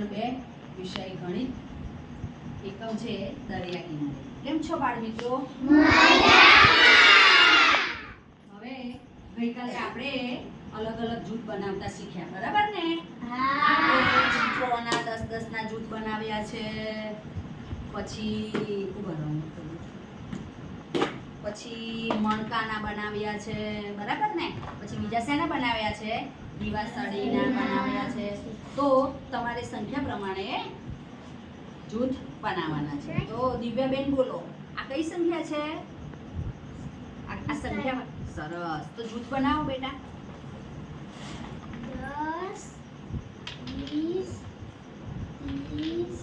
ધોરણ 2 વિષય ગણિત એકમ છે દરિયા કિનારે. કેમ છો બાળ મિત્રો? હવે ગઈકાલે આપણે અલગ અલગ જૂથ બનાવતા શીખ્યા, બરાબર ને? આપણે ચિત્રોના 10-10 ના જૂથ બનાવ્યા છે. પછી મણકાના બનાવ્યા છે, બરાબર ને? પછી બીજા શેના બનાવ્યા છે? દીવાસળીના બનાવ્યા છે. તો તમારે સંખ્યા પ્રમાણે જૂથ બનાવવાના છે. તો દિવ્યાબેન બોલો, આ કઈ સંખ્યા છે? આ સંખ્યા સરસ. તો જૂથ બનાવો બેટા. 10 20 30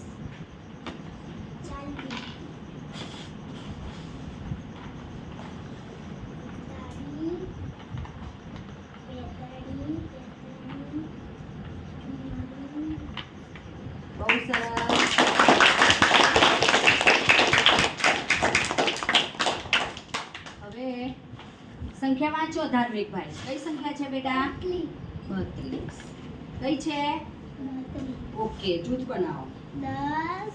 બહુ સરસ. હવે સંખ્યા વાંચો ધાર્મિકભાઈ. કઈ સંખ્યા છે બેટા? 32. કઈ છે? ઓકે, જૂથ બનાવો. 10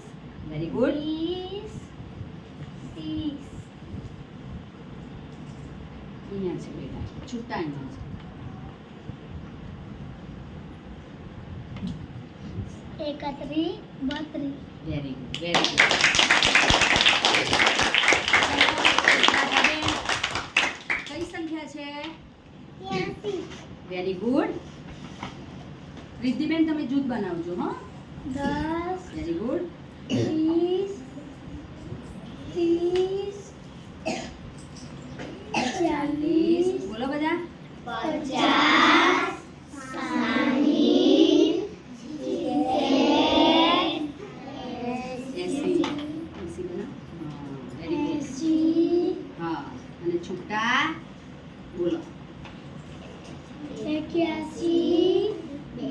વેરી ગુડ. 20 30 અહીંયા છે બેટા, છૂટા અહીંયા છે. 31 32 વેરી ગુડ, વેરી ગુડ. કઈ સંખ્યા છે? 83 વેરી ગુડ. રિદ્ધિબેન તમે જૂથ બનાવજો. હા, 10 વેરી ગુડ. 20 30 40 બોલો બધા. 50 વેરી ગુડ. હા, અને છૂટા બોલો. 81 82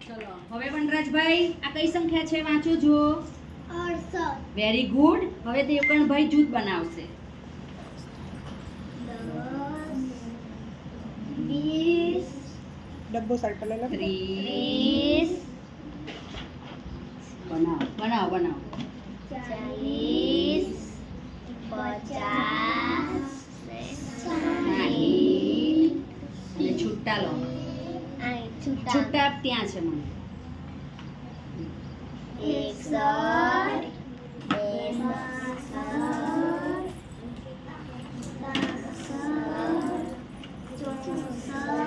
ચલો હવે વનરાજભાઈ, આ કઈ સંખ્યા છે? વાંચો જો. 68 વેરી ગુડ. હવે દેવકણભાઈ જૂથ બનાવશે. 10 20 ડબ્બો સર્કલ અલગ 30 બનાવો બનાવો બનાવો. 40 50 અને છૂટા લો. છૂટા છૂટા ત્યાં છે મને. 61 62 63 64